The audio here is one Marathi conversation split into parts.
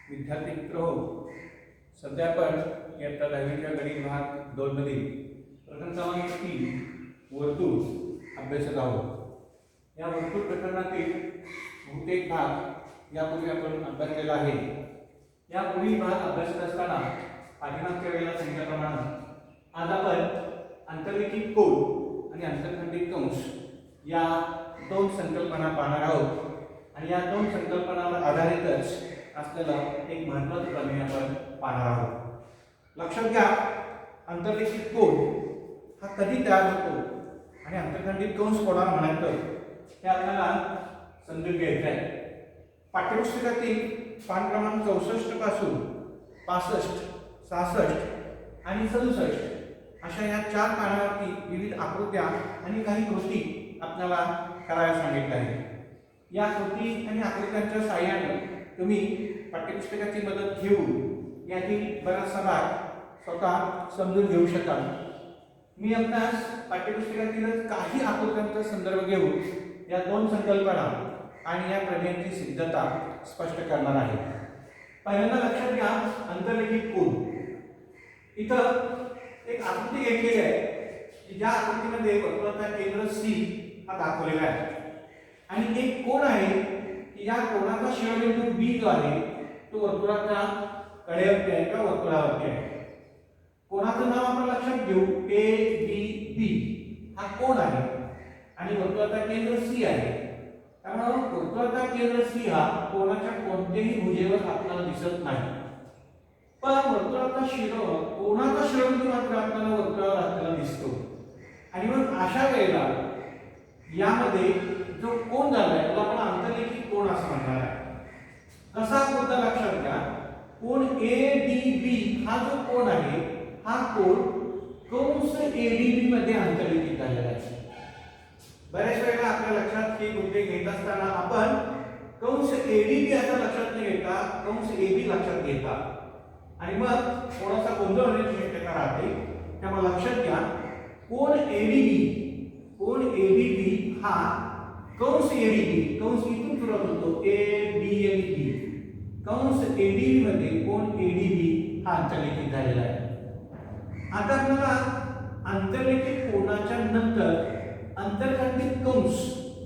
विद्यार्थी मित्र हो, सध्या आपण इयत्ता 10वीच्या गणित भाग 2 मध्ये प्रकरण क्रमांक 3 वर्तुळ अभ्यासत आहोत। या वर्तुळ प्रकरणातील बहुतेक भाग यापूर्वी आपण अभ्यासलेला आहे। या पुढील भाग अभ्यासत असताना पाठीमागच्या वेळेला सांगितल्याप्रमाणे आज आपण अंतर्लिखित कोड आणि अंतर्खंडित कंस या दोन संकल्पना पाहणार आहोत आणि या दोन संकल्पनांवर आधारितच असलेला एक महत्त्वाचा प्रमेय आपण पाहणार आहोत। लक्षात घ्या, अंतर्लिखित कोड हा कधी तयार होतो आणि अंतर्खंडित कंस कोणाला म्हणायचं हे आपल्याला समजून घ्यायचं आहे। पाठ्यपुस्तकातील पान क्रमांक 64 पासून 65, 66 आणि 67 अशा या 4 पानावरती विविध आकृत्या आणि काही कृती आपल्याला करायला सांगितल्या आहेत। या कृती आणि आकृत्यांच्या सहाय्याने तुम्ही पाठ्यपुस्तकाची मदत घेऊन यातील बराचसा भाग स्वतः समजून घेऊ शकाल। मी आपणास पाठ्यपुस्तकातील काही आकृत्यांचा संदर्भ घेऊन या दोन संकल्पना आणि या प्रमेयाची सिद्धता स्पष्ट करणार आहे। पहिल्यांदा लक्षात घ्या, अंतर्लिखित कोड। इथं एक आकृती घेतलेली आहे, ज्या आकृतीमध्ये वर्तुळाचा केंद्र सी हा दाखवलेला आहे आणि एक कोन आहे की या कोनाचा शिरोबिंदू बी जो आहे तो वर्तुळाच्या कडेवरती आहे किंवा वर्तुळावरती आहे। कोनाचं नाव आपण लक्षात घेऊ, ए बी बी हा कोन आहे आणि वर्तुळाचा केंद्र सी आहे। त्यामुळे वर्तुळाचा केंद्र सी हा कोनाच्या कोणत्याही भुजेवर आपल्याला दिसत नाही, पण वर्तुळाचा कोनाचा शिरोबिंदू मात्र आपल्याला वर्तुळावर आपल्याला दिसतो। आणि मग अशा वेळेला यामध्ये जो कोन झालाय त्याला आपण अंतर्लिखित कोन असं म्हणणार आहे। कसा मुद्दा लक्षात घ्या, कोन एडीबी हा जो कोन आहे हा कोन कंस एडीबी मध्ये अंतर्लिखित झालेला आहे। बऱ्याच वेळेला आपल्या लक्षात हे मुद्दे घेत असताना आपण कंस एडीबी असं लक्षात न घेता कंस एबी लक्षात घेता आणि मग थोडासा गोंधळ होण्याची शक्यता राहते। त्यामुळे लक्षात घ्या, कोन एडीबी हा कंस एडीबी, कंस इथून सुरुवात होतो ए बी आणि बी, कंस एडीबी मध्ये कोन एडीबी हा अंतर्लिखित झालेला आहे। आता आपल्याला अंतर्लिखित कोनाच्या नंतर अंतर्खंडित कंस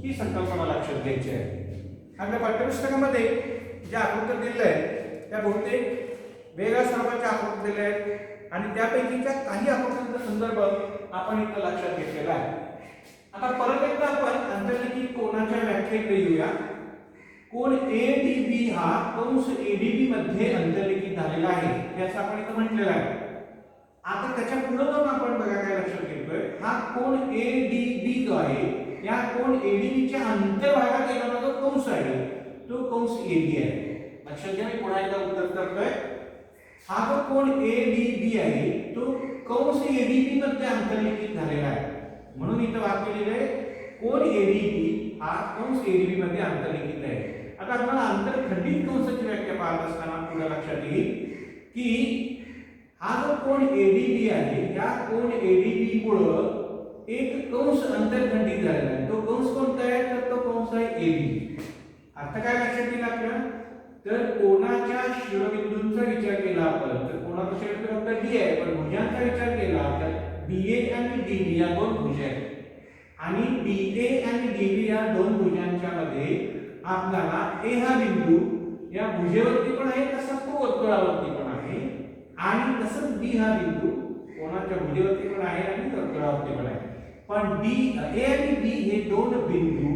ही संकल्पना लक्षात घ्यायची आहे। आपल्या पाठ्यपुस्तकामध्ये ज्या आकृत्या दिल्या आहेत त्या बहुतेक वेगळ्या स्वरूपाच्या आकृत्या दिल्या आहेत आणि त्यापैकीच्या काही आकृत्यांचा संदर्भ आपण इथं लक्षात घेतलेला आहे। आता परत एकदा आपण अंतर्लिखित कोनाच्या व्याख्येकडे येऊया। कोन एडीबी हा कंस एडीबी मध्ये अंतर्लिखित झालेला आहे हे असं आपण इथं म्हटलेलं आहे। आता त्याच्या पुढे जाऊन आपण बघा काय लक्षात घेतोय, हा कोन एडीबी जो आहे या कोन एडीबी च्या अंतर्भागात येणारा जो कंस आहे तो कंस एबी आहे। लक्षात घ्या, मी पुन्हा एकदा उत्तर करतोय, हा जो कोन एडीबी आहे तो कंस एडीबी मध्ये अंतर्लिखित झालेला आहे। म्हणून इथं वाक्य लिहिलंय कोन एडीबी हा कंस एडीबी मध्ये अंतर्लिखित आहे। आता आपल्याला अंतर्खंडित कंसाची व्याख्या पाहत असताना पुढे लक्षात येईल की हा जो कोन एडीबी आहे या कोन एडीबी मुळे एक कंस अंतर्खंडित झालेला आहे। तो कंस कोणता आहे तर तो कंस आहे एबी। आता काय लक्षात येईल आपल्या, तर कोनाच्या शिरोबिंदूंचा विचार केला आपण तर कोनाचा शिरोबिंदू आपला डी आहे, पण भुजांचा विचार केला तर बीए आणि डीबी या दोन भुजा आहेत आणि बीए आणि डीबी या दोन भुजांच्या मध्ये आपल्याला ए हा बिंदू या भुजेवरती पण आहे तसंच तो वर्तुळावरती पण आहे आणि तसंच बी हा बिंदू कोनाच्या भुजेवरती पण आहे आणि वर्तुळावरती पण आहे। पण डी ए आणि बी हे दोन बिंदू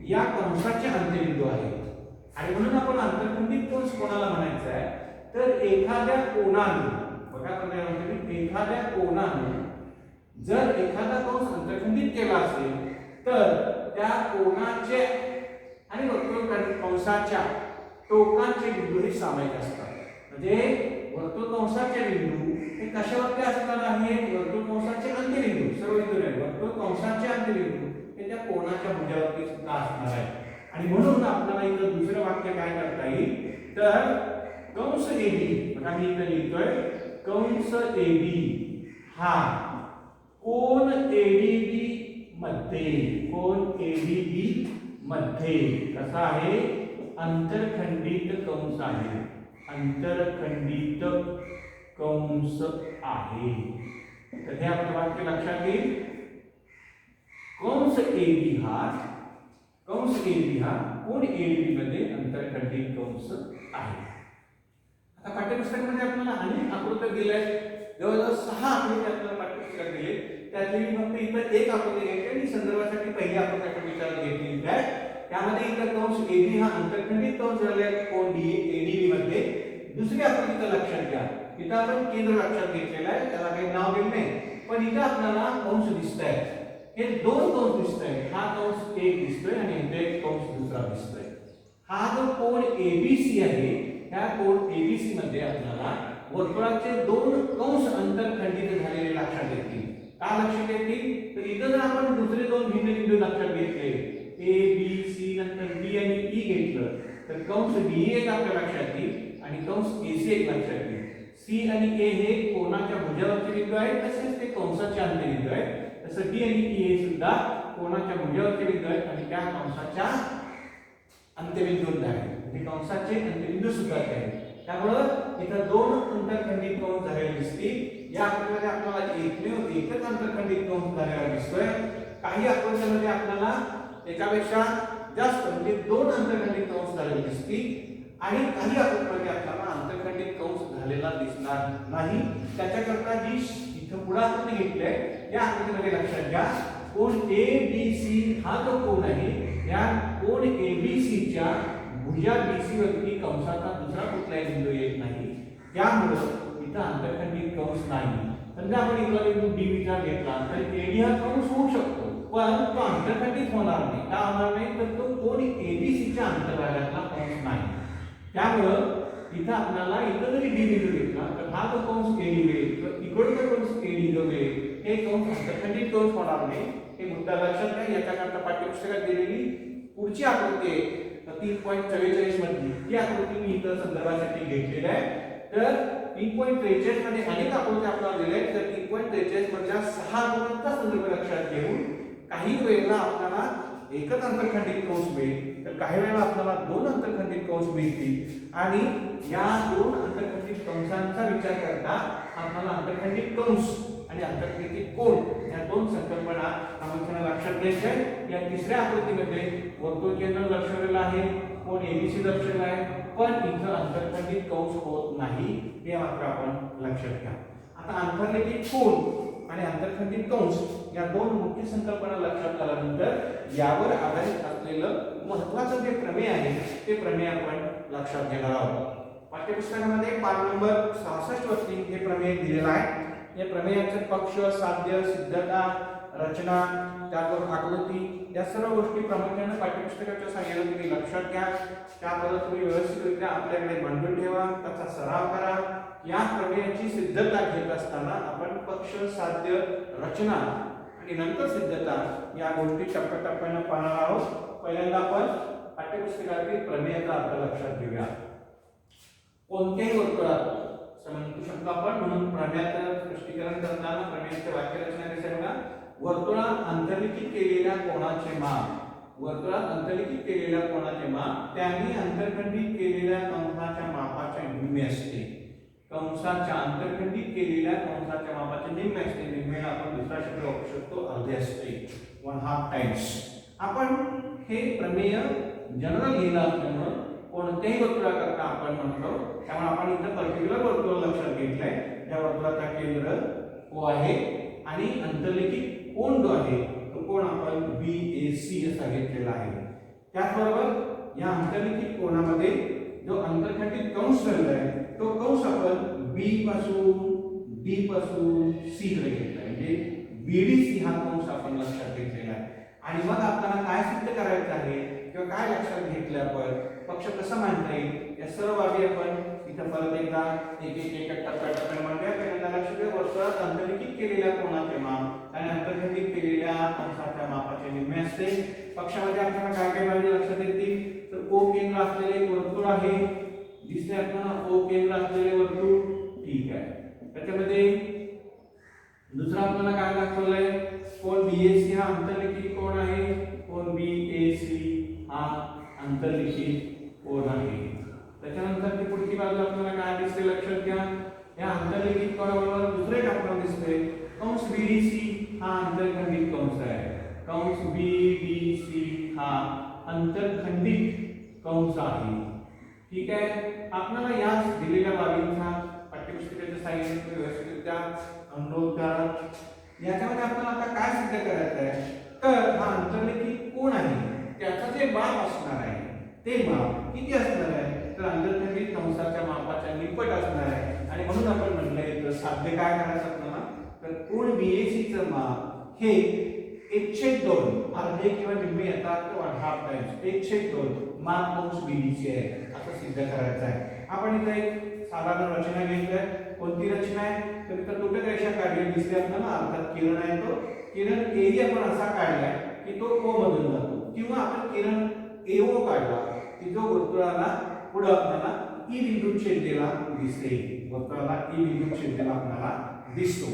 या कंसाचे अंत्यबिंदू आहेत आणि म्हणून आपण अंतर्खंडित कंस कोणाला म्हणायचं आहे तर एखाद्या कोनाने, बघा म्हणजे एखाद्या कोनाने जर एखादा कंस अंतर्खंडित केला असेल तर त्या कोनाचे आणि वर्तुळ कंसाच्या टोकांचे बिंदू हे सामायिक असतात। म्हणजे वर्तुळ कंसाचे बिंदू हे कशावरती असणार आहेत, वर्तुळ कंसाचे अंत्यबिंदू, सर्व बिंदू नाही, वर्तुळ कंसाचे अंत्यबिंदू हे त्या कोनाच्या भुजावरती सुद्धा असणार आहे। आणि म्हणून आपल्याला इथं दुसरं वाक्य काय करता येईल तर कंस एबी, बघा मी इथं लिहितोय कंस एबी हा कोन एडीबी मध्ये कसा आहे, अंतर्खंडित कंस आहे। अंतरखंडित कंस आहे. तर हे आपलं वाक्य लक्षात येईल. कंस AB हा कोण ADB मध्ये अंतरखंडित कंस आहे. आता पाठ्यपुस्तकामध्ये आपल्याला अनेक आकृत्या दिल्या आहेत. जवळजवळ 6 आकृती आपल्याला पाठ्यपुस्तकात दिले. त्यातली मी फक्त इथं एक आकृती घेतली आणि संदर्भासाठी पहिली आकृती आपण विचारात घेतली आहे. त्यामध्ये इथं कंस AB हा अंतरखंडित कंस झाला आहे कोण ADB मध्ये. दुसरी आकृतीचं लक्षात घ्या. इथं आपण केंद्र लक्षात घेतलेलं आहे, त्याला काही नाव दिलं नाही, पण इथं आपल्याला कंस दिसत आहेत. हे दोन कंस दिसत आहेत. हा कंस एक दिसतोय आणि इथे एक कंस दुसरा दिसतोय. हा जो कोण ABC आहे, ह्या कोण ABC मध्ये आपल्याला वर्तुळाचे दोन कंस अंतरखंडित झालेले लक्षात येतील. का लक्षात येतील? तर इथं जर आपण दुसरे दोन भिन्न बिंदू लक्षात घेतले, A B C नंतर B आणि E घेतलं, तर कंस DE एक आपल्या लक्षात येईल आणि कंस AC एक लक्षात येईल. C आणि A हे कोणाच्या भुजावरचे बिंदू आहेत, तसेच ते कंसाचे अंत्यबिंदू आहेत. तसं D आणि E हे सुद्धा कोणाच्या भुजावरचे बिंदू आहेत आणि त्या कंसाच्या अंत्यबिंदूंना आहेत. हे कंसाचे अंत्यबिंदू सुद्धा आहेत. त्यामुळं इथं दोन अंतरखंडित कंस झालेले दिसतील. या आकृतीमध्ये आपल्याला एकच अंतरखंडित कंस झालेला दिसतोय. काही आकृत्यांमध्ये आपल्याला एकापेक्षा जास्त म्हणजे दोन अंतरखंडित कंस झालेले दिसतील आणि काही आकृतीमध्ये आपल्याला अंतरखंडित कंस झालेला दिसणार नाही. त्याच्याकरता जी इथं पुढे आपण घेतले या आकृतीमध्ये लक्षात घ्या, कोण ABC हा जो कोण आहे, या कोण ABC च्या भुजा BC वरती कंसाचा दुसरा कुठलाही बिंदू येत नाही. त्यामुळे इथं अंतरखंडित कंस नाही. समजा आपण इथला बिंदू D विचार घेतला तर AD हा कंस होऊ शकतो, पण तो अंतरखंडित होणार नाही. का होणार नाही? तर तो कोण ABC च्या अंतर्भागातला कंस नाही. त्यामुळे इथं आपल्याला इथं जरी D बिंदू घेतला तर हा जो कंस AD मिळेल, तर इकडचा कंस AD जो मिळेल, हे कंस अंतरखंडित कंस होणार नाही. हे मुद्दा लक्षात घ्या. याच्याकरता पाठ्यपुस्तकात दिलेली पुढची आकृती आहे 3.44 मधली, ही आकृती मी इथं संदर्भासाठी घेतलेली आहे. तर 3.43 मध्ये अनेक आकृती आपल्याला दिल्या आहेत. तर 3.43 मधल्या 6 आकृत्यांचा संदर्भ लक्षात घेऊन काही वेळेला आपल्याला एकच अंतरखंडित कंस मिळेल, तर काही वेळेला आपल्याला दोन अंतरखंडित कंस मिळतील आणि या दोन अंतरखंडित कंसांचा विचार करता आपल्याला अंतरखंडित कंस आणि अंतरखंडित कोन या दोन संकल्पना प्रामुख्याने लक्षात घ्यायच्या आहेत. या तिसऱ्या आकृतीमध्ये वर्तुळ केंद्र दर्शवलेलं आहे, कोन ABC दर्शवलेला आहे, पण इथं अंतरखंडित कंस होत नाही, हे मात्र आपण लक्षात घ्या. आता अंतरखंडित कोन आणि अंतरखंडित कंस या दोन मुख्य संकल्पना लक्षात आल्यानंतर यावर आधारित असलेलं महत्त्वाचं जे प्रमेय आहे ते प्रमेय आपण लक्षात घेणार आहोत. पाठ्यपुस्तकामध्ये पान नंबर 66 वरती हे प्रमेय दिलेलं आहे. या प्रमेयाचे पक्ष, साध्य, सिद्धता, रचना, त्यावर आकृती या सर्व गोष्टी प्रामुख्याने पाठ्यपुस्तकाच्या सहाय्याने तुम्ही लक्षात घ्या. त्याबद्दल तुम्ही व्यवस्थितरित्या आपल्याकडे मांडून ठेवा, त्याचा सराव करा. या प्रमेयाची सिद्धता घेत असताना आपण पक्ष, साध्य, रचना आणि नंतर सिद्धता या गोष्टी टप्प्याटप्प्याने पाहणार आहोत. पहिल्यांदा आपण पाठ्यपुस्तकातील प्रमेयाचा अर्थ लक्षात घेऊया. कोणत्याही वर्तुळात म्हणू शकतो आपण, म्हणून प्रमेयाचं स्पष्टीकरण करताना प्रमेयाची वाक्यरचना कशी बघा. वर्तुळात अंतर्लिखित केलेल्या कोनाचे माप, वर्तुळात अंतर्लिखित केलेल्या कोनाचे माप त्यांनी अंतरखंडित केलेल्या कंसाच्या मापाच्या निम्मे असते. कंसाच्या अंतरखंडित केलेल्या कंसाच्या मापाचे निम्मे असते. निम्मेला आपण दुसरा शब्द वापरू शकतो, अर्धे असते, 1/2 टाइम्स. आपण हे प्रमेय जनरल लिहिलं असल्यामुळे कोणत्याही वर्तुळाकरता आपण म्हणतो. त्यामुळे आपण इथं पर्टिक्युलर वर्तुळ लक्षात घेतलंय. त्या वर्तुळाचा केंद्र O आहे आणि अंतर्लिखित कोन जो आहे तो कोन आपण BAC असा घेतलेला आहे. त्याचबरोबर या अंतर्लिखित कोनामध्ये जो अंतरखंडित कंस झालेला आहे तो कंस आपण B पासून D पासून C कडे घेतलाय, म्हणजे BDC हा कंस आपण लक्षात घेतलेला आहे. आणि मग आपल्याला काय सिद्ध करायचं आहे किंवा काय लक्षात घेतलं आपण, पक्ष कसा मांडता येईल, या सर्व बाबी आपण इथं परत एकदा एक टप्प्याटप्प्याने मांडूया. पहिल्यांदा लक्ष द्या, वर्तुळात अंतर्लिखित केलेल्या कोनाचे माप आणि अंतर्खंडित केलेल्या कंसाच्या मापाचे निम्मे असते. पक्षामध्ये आपल्याला काय काय बाबी लक्षात येतील, तर O केंद्र असलेले वर्तुळ आहे, दिसते आपल्याला O केंद्र असलेले वर्तुळ, ठीक आहे. त्याच्यामध्ये दुसरा आपल्याला काय दाखवलंय, कोन BAC हा अंतर्लिखित कोन आहे, कोन BAC हा अंतर्लिखित कोन आहे. त्याच्यानंतर ती पुढची बाजू आपल्याला काय दिसते लक्षात घ्या, या आंतरलिखित कोनाबरोबर दुसरे एक आपल्याला दिसते कंस BDC हा आंतरखंडित कंस आहे. कंस BDC हा आंतरखंडित कंस आहे. ठीक आहे, आपल्याला या दिलेल्या बाबींचा पाठ्यपुस्तकाच्या साहाय्याने व्यवस्थितरित्या अनुभव करा. याच्यामध्ये आपल्याला आता काय सिद्ध करायचं आहे, तर हा आंतरलिखित कोण आहे त्याचं जे माप असणार आहे ते माप किती असणार आहे, तर आंतरखंडित कंसाच्या मापाच्या निपट असणार आहे. आणि म्हणून आपण म्हटलंय तर साध्य काय करायचं आपल्याला, तर कोण BAC चं माप हे 1/2 अर्धे किंवा निम्मे येतात किंवा हाफ टाइम्स 1/2 माप कंस BDC आहे असं सिद्ध करायचं आहे. आपण इथे एक साधारण रचना घेतली. कोणती रचना आहे, तर इथं तुटक रेषा काढली दिसते आपल्याला, अर्थात किरण आहे. तो किरण एरिया पण असा काढलाय की तो O मधून जातो, किंवा आपण किरण AO काढला की जो वर्तुळाला पुढे आपल्याला E बिंदू छेदलेला दिसते, वर्तुळाला E बिंदू छेदलेला आपल्याला दिसतो.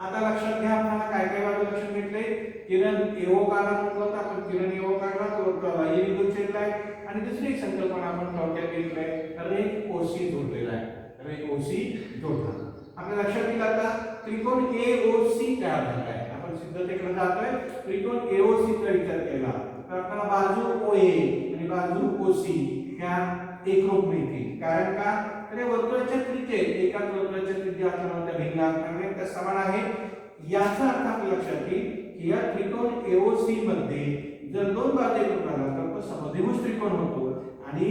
आता लक्षात घ्या, आपल्याला काय काय बाजू लक्षात घेतले, किरण AO काढला म्हटलं तर आपण किरण AO काढला तो वर्तुळाला E बिंदू छेदलाय. आणि दुसरी एक संकल्पना आपण थोडक्यात घेतली आहे, रेख OC जोडलेला आहे, रेख OC जोडला. आपल्या लक्षात येईल आता त्रिकोण AOC तयार झाला आहे. आपण सिद्धतेकडे जातोय. त्रिकोण AOC चा विचार केला तर आपल्याला बाजू OA आणि बाजू OC ह्या एकरूप मिळतील. कारण का, तर वर्तुळाच्या त्रिज्येत एका वर्तुळाच्या त्रिज्या असल्यामुळे त्या भिन्न असल्यामुळे त्या समान आहे. याचा अर्थ आपल्या लक्षात येईल की या त्रिकोण AOC मध्ये जर दोन बाजू एकरूप झाला तर तो समद्विभुज त्रिकोण होतो, आणि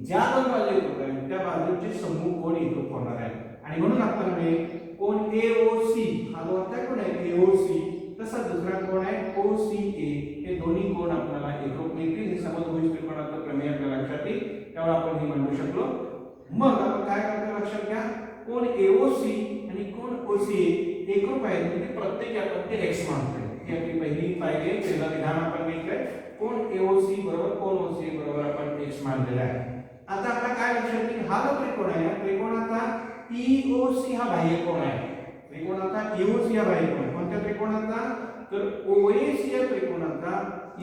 ज्या दोन बाजू एकरूप आहेत त्या बाजूंचे समूह कोण एकरूप होणार आहे. आणि म्हणून आपल्याकडे कोण AOC हा जो होता कोण आहे AOC, तसा दुसरा कोण आहे OCA, हे दोन्ही कोण आपल्याला एकरूप मिळतील. हे समद्विभुज त्रिकोणाचं प्रमेय आपल्या लक्षात येईल, त्यामुळे आपण हे मांडू शकलो. मग आपण काय करतो लक्षात घ्या, कोण AOC आणि कोण OCA एकरूप आहेत म्हणजे प्रत्येक आपण ते x मानतोय. ही आपली पहिली पायरी, पहिलं विधान आपण घेतलंय. कोण AOC बरोबर कोण OCA बरोबर आपण x मानलेला आहे. आता आपल्याला काय लक्षात येईल, हा जो त्रिकोण आहे या त्रिकोणाचा EOC हा बाह्यकोन आहे. त्रिकोणाचा EOC हा बाह्यकोन. कोणत्या त्रिकोणाचा, तर OAC या त्रिकोणाचा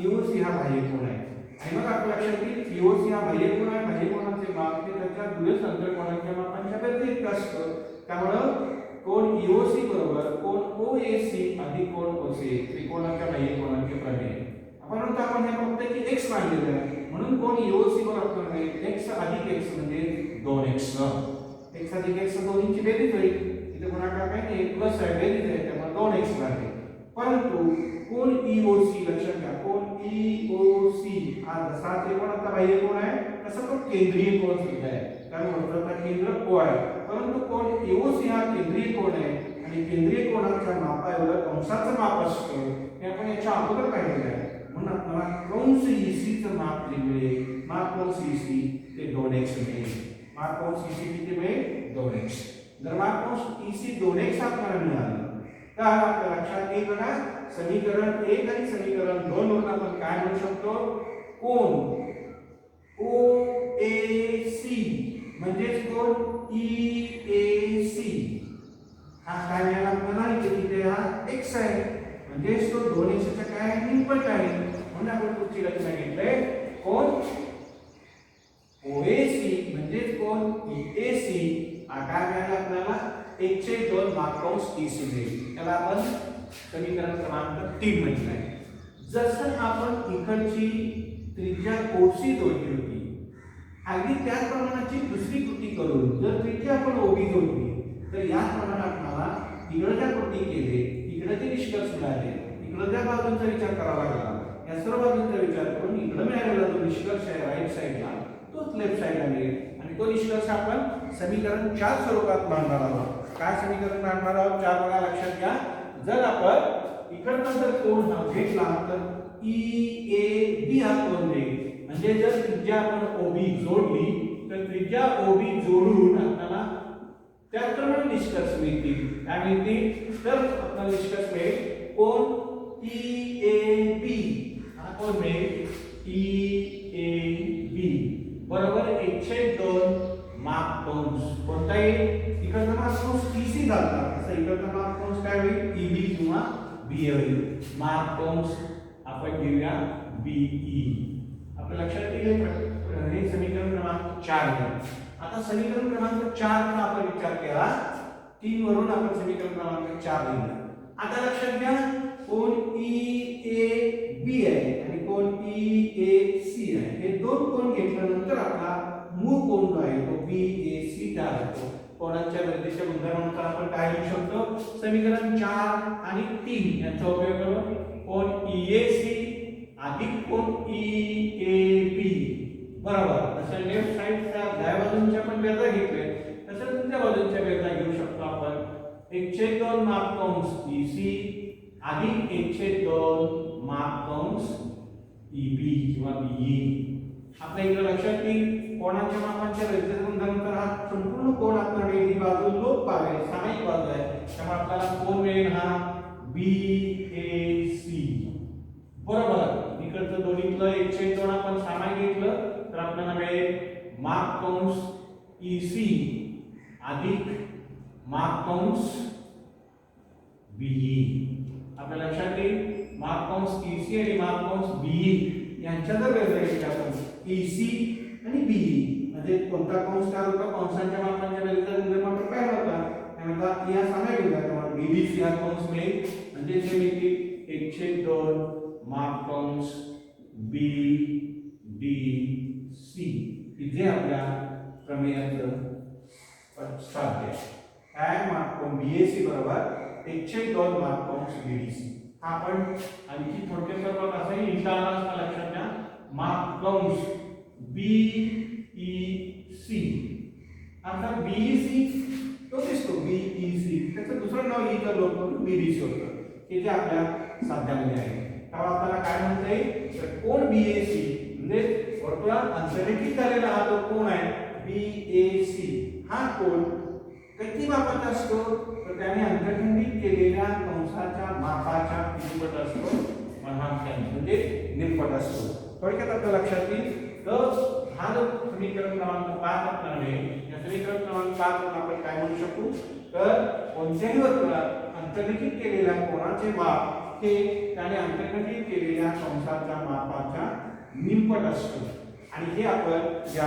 EOC हा बाह्यकोन आहे. आणि मग आपल्या लक्षात येईल EOC हा बाह्यकोन आहे. बाह्यकोनाचे माप हे त्याच्या दुय्यम अंतरकोनाच्या मापांच्या व्यतिरिक्त असतं. त्यामुळे कोण EOC बरोबर कोण OAC अधिक कोण OCA त्रिकोणाच्या बाह्यकोनाचे प्रमेय. आपण हे फक्त की x मानलेलं आहे, म्हणून कोण EOC बरोबर x अधिक x म्हणजे 2x. x अधिक x दोन्हीची बेरीज होईल. इथे गुणाकार काय नाही, प्लस आहे, बेरीज आहे, त्यामुळे 2x राहते. परंतु कोण EOC लक्षात घ्या, कोण EOC हा जसा त्रिकोणाचा बाह्यकोन आहे तसा तो केंद्रीय कोन सुद्धा आहे, कारण वर्तुळाचा केंद्र O आहे. परंतु कोण EOC हा केंद्रीय कोन आहे, आणि केंद्रीय कोनाच्या मापाएवढं कंसाचं माप असतं हे आपण याच्या अगोदर पाहिलेलं आहे. म्हणून आपल्याला कंस EC चं माप लिहिले, माप कंस EC ते 2x मिळेल. माप कंस EC किती मिळेल, 2x. जर माप कंस EC 2x आपल्याला मिळालं तर आपल्या लक्षात येईल बघा, समीकरण 1 आणि समीकरण 2 वरून आपण काय म्हणू शकतो, कोण OAC म्हणजे कोण EAC हा काय मिळाला आपल्याला, इथे हा x आहे म्हणजे तो 2x चा काय निपट आहे. म्हणून आपण पुढची रचना घेतली, कोण OAC म्हणजे कोण EAC हा काय मिळाला आपल्याला 1/2 माप कंस EC मिळेल. त्याला आपण समीकरण क्रमांक 3 म्हटलं आहे. जसं आपण इकडची त्रिज्या OC जोडली होती, अगदी त्याच प्रमाणाची दुसरी कृती करून जर त्रिज्या आपण OB जोडली तर या प्रमाणात आपल्याला इकडच्या कृती केले, इकडचे निष्कर्ष मिळाले, इकडच्या बाजूंचा विचार करावा लागला. या सर्व बाजूंचा विचार करून इकडे मिळालेला जो निष्कर्ष आहे राईट साइडला तोच लेफ्ट साइडला मिळेल, आणि तो निष्कर्ष आपण समीकरण 4 स्वरूपात मांडणार आहोत. काय समीकरण मांडणार आहोत, 4 बघा लक्षात घ्या. जर आपण इकडचा जर कोन घेतला तर EAB हा कोन देईल, म्हणजे जर त्रिज्या आपण OB जोडली तर त्रिज्या OB जोडून आपल्याला त्याप्रमाणे निष्कर्ष मिळतील. काय मिळतील, तर आपल्याला निष्कर्ष मिळेल कोन EAB हा कोन मिळेल EAB बरोबर 1/2 माप कंस. कोणता येईल, इकडचा माप कंस EC झाला, असं इकडचा माप कंस काय होईल EB किंवा BA होईल. माप कंस आपण घेऊया BE. आपल्या लक्षात येईल हे समीकरण क्रमांक 4 मिळेल. आता समीकरण क्रमांक 4 चा आपण विचार केला, 3 वरून आपण समीकरण क्रमांक 4 लिहिलं. आता लक्षात घ्या, कोण EAB आहे आणि कोण EAC आहे. हे दोन कोण घेतल्यानंतर आपला मूळ कोण जो आहे तो BAC तयार होतो. कोणाच्या बेरजेच्या गुणधर्मानुसार आपण काय लिहू शकतो, समीकरण 4 आणि 3 यांचा उपयोग करून कोण EAC अधिक कोण EAB बरोबर. तसं लेफ्ट साइडच्या डाव्या बाजूच्या पण बेरजा घेतले, तसं दुसऱ्या बाजूच्या बेरजा घेऊ शकतो आपण. 1/2 माप कंस EC अधिक 1/2 माप कंस EB किंवा BE. आपल्या इकडे लक्षात येईल, कोणाच्या मापांच्या बेरजेच्या गुणधर्मानुसार हा संपूर्ण कोण आपल्याकडे ही बाजू लोप पावेल, सामायिक बाजू आहे, त्यामुळे आपल्याला कोण मिळेल हा BAC बरोबर. इकडचं दोन्हीतलं 1/2 आपण सामायिक घेतलं तर आपल्याला मिळेल माप कंस EC अधिक माप कंस BE. आपल्या लक्षात येईल, माप कंस EC आणि माप कंस BE यांच्या जर बेरजा घेतल्या आपण EC आणि BE म्हणजे कोणता कंस काय होता, कंसांच्या मापांच्या बेरजेचा गुणधर्म आपण पाहिला होता. त्यामुळे या सामायिक होता, त्यामुळे BBC हा कंस मिळेल म्हणजे जे मिळतील 1/2 माप कंस BDC. इथे आपल्या प्रमेयाचं साध्य आहे. काय माप कोन BAC बरोबर 1/2 माप कंस BDC. हा आपण आणखी थोडक्यात करतो असं इंटाला लक्षात घ्या, माप कंस BEC आता BEC तो दिसतो BEC, त्याचं दुसरं नाव इथं लोक करून BDC होतं. हे जे आपल्या साध्यामध्ये आहे. तेव्हा आपल्याला काय म्हणता येईल, तर कोण BAC म्हणजे वर्तुळात अंतर्लिखित झालेला हा जो कोण आहे BAC, हा कोण किती मापाचा असतो, तर त्याने अंतर्खंडित केलेल्या कंसाच्या मापाच्या निमपट असतो, म्हणजे निमपट असतो. थोडक्यात आपल्या लक्षात येईल, तर हा जो समीकरण क्रमांक 5 आपल्याला मिळेल. या समीकरण क्रमांक 5 वरून आपण काय म्हणू शकू, तर कोणत्याही वर्तुळात अंतर्लिखित केलेल्या कोणाचे माप हे त्याने अंतर्खंडित केलेल्या कंसाच्या मापाच्या निमपट असतो. आणि हे आपण या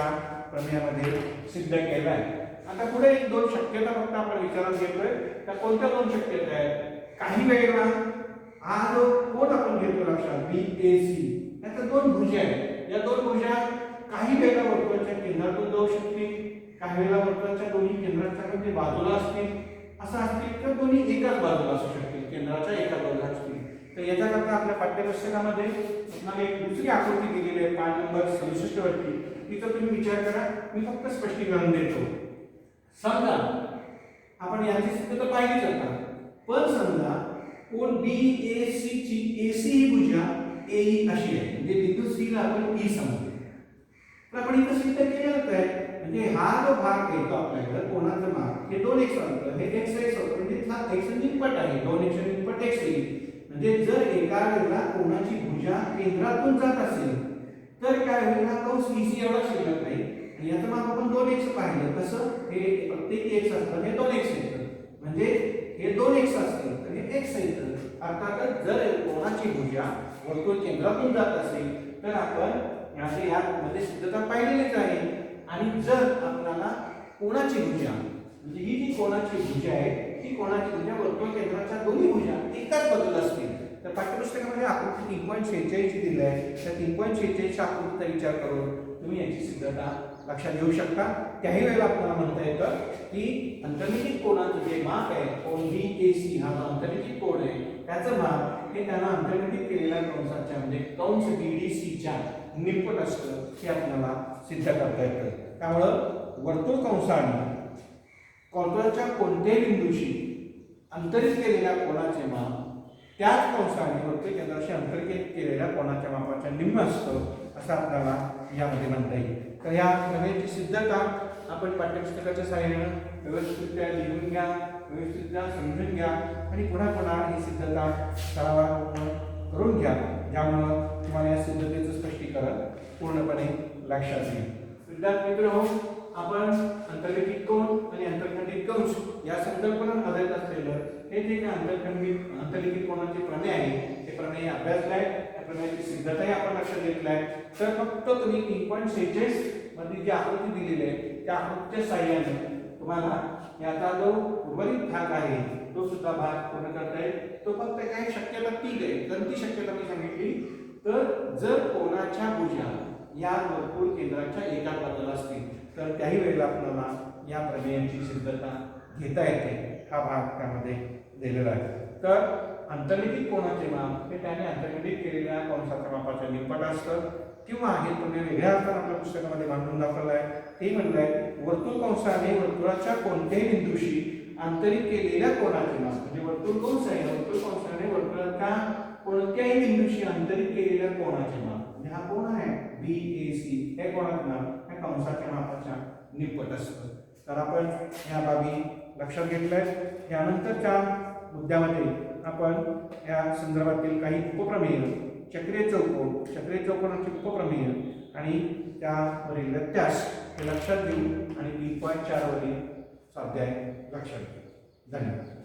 प्रमेयामध्ये सिद्ध केलं आहे. आता पुढे एक दोन शक्यता फक्त आपण विचारात घेतोय. त्या कोणत्या दोन शक्यता आहेत, काही वेळेला हा जो कोण आपण घेतो लक्षात BAC, याच्या दोन भुजा आहेत. या दोन भुजा काही वेळेला वर्तुळाच्या केंद्रातून जाऊ शकतील, काही वेळेला वर्तुळाच्या दोन्ही केंद्राच्या म्हणजे बाजूला असतील, असं असतील किंवा दोन्ही एकाच बाजूला असू शकतील, केंद्राच्या एकाच बाजूला असतील. तर याच्याकरता आपल्या पाठ्यपुस्तकामध्ये तुम्हाला एक दुसरी आकृती दिलेली आहे 5 नंबर 67 वरती. तिथं तुम्ही विचार करा, मी फक्त स्पष्टीकरण देतो. समजा आपण याची सिद्धता पाहिलीच आता, पण समजा कोण BAC ची AC ही भुजा AE अशी आहे, म्हणजे बिंदू C ला आपण E समजू. तर आपण इथं सिद्ध केलं आहे, म्हणजे हा जो भाग येतो आपल्याकडे कोणाचं माप हे 2x होतं, हे x होतं, म्हणजे हा x निमपट आहे, 2x निमपट x येईल. म्हणजे जर एका वेळेला कोणाची भुजा केंद्रातून जात असेल तर काय होईल, हा कंस EC एवढा शिल्लक नाही आणि याचं माप आपण 2x पाहिलं. कसं हे प्रत्येकी x असतं, हे 2x येतं, म्हणजे हे 2x असतं तर हे x येतं. अर्थातच जर कोणाची भुजा वर्तुळ केंद्रातून जात असेल तर आपण यामध्ये सिद्धता पाहिलेलीच आहे. आणि जर आपल्याला कोणाची भुजा म्हणजे ही जी कोणाची भुजा आहे, ही कोणाची भुजा वर्तुळ केंद्राच्या दोन्ही भुजा एकाच बाजूला असतील, तर पाठ्यपुस्तकामध्ये आकृती 3.46 दिली आहे. त्या 3.46 आकृतीचा विचार करून तुम्ही याची सिद्धता लक्षात घेऊ शकता. त्याही वेळेला आपल्याला म्हणता येतं की अंतर्लिखित कोणाचं जे माप आहे, कोण BAC हा जो अंतर्लिखित कोण आहे त्याचं माप हे त्यांना अंतर्लिखित केलेल्या कंसाच्या म्हणजे कंस BDCच्या निमपट असतं, हे आपल्याला सिद्ध करता येतं. त्यामुळं वर्तुळ कंसाने वर्तुळाच्या कोणत्याही बिंदूशी अंतरित केलेल्या कोणाचे माप त्याच कंसाने वर्तुळ केंद्राशी अंतर्लिखित केलेल्या कोणाच्या मापाच्या निम्न असतं, असं आपल्याला यामध्ये म्हणता येईल. तर या प्रमेयाची सिद्धता आपण पाठ्यपुस्तकाच्या सहाय्याने व्यवस्थितरित्या लिहून घ्या, व्यवस्थितरित्या समजून घ्या आणि पुन्हा पुन्हा ही सिद्धता सरावात करून घ्या, ज्यामुळं तुम्हाला या सिद्धतेचं स्पष्टीकरण पूर्णपणे लक्षात येईल. विद्यार्थी मित्रांनो, आपण अंतर्लिखित कोन आणि अंतर्खंडित कंस या संकल्पना आधारित असलेलं हे जे अंतर्लिखित कोनाचे प्रमेय आहे ते प्रमेय अभ्यासलाय. त्या प्रमेयाची सिद्धताही आपण लक्षात घेतलाय. तर फक्त तुम्ही 3.46 मध्ये जी आकृती दिलेली आहे त्या आकृतीच्या साहाय्याने तुम्हाला याचा जो उर्वरित भाग आहे तो सुद्धा भाग पूर्ण करता येईल. तो फक्त काय शक्यता 3 आहे. कोणती शक्यता मी सांगितली तर जर कोणाच्या भुजा या वर्तुळ केंद्राच्या एका बाजूला असतील तर त्याही वेळेला आपल्याला या प्रमेयांची सिद्धता घेता येते. हा भाग त्यामध्ये दिलेला आहे. तर अंतर्लिखित कोणाचे माप हे त्याने अंतर्लिखित केलेल्या कंसाच्या मापाच्या निपट असतं किंवा हे तुम्ही वेगळ्या अर्थाने आपल्या पुस्तकामध्ये मांडून दाखवलं आहे. ते म्हणलंय वर्तुळ कंसाने वर्तुळाच्या कोणत्याही बिंदूशी आंतरिक केलेल्या कोणाचे माप म्हणजे वर्तुळ कंस आहे. वर्तुळ कंसाने वर्तुळाच्या कोणत्याही बिंदूशी आंतरिक केलेल्या कोणाचे माप म्हणजे हा कोण आहे BAC हे कोणाचे माप या कंसाच्या मापाच्या निपट असतं. तर आपण या बाबी लक्षात घेतल्या आहेत. यानंतरच्या मुद्द्यामध्ये आपण या संदर्भातील काही उपप्रमेय चक्रीय चौकोनाचे उपप्रमेय आणि त्यावरील व्यत्यास हे लक्षात घेऊ आणि 3.4 वरील स्वाध्याय लक्षात घेऊ. धन्यवाद.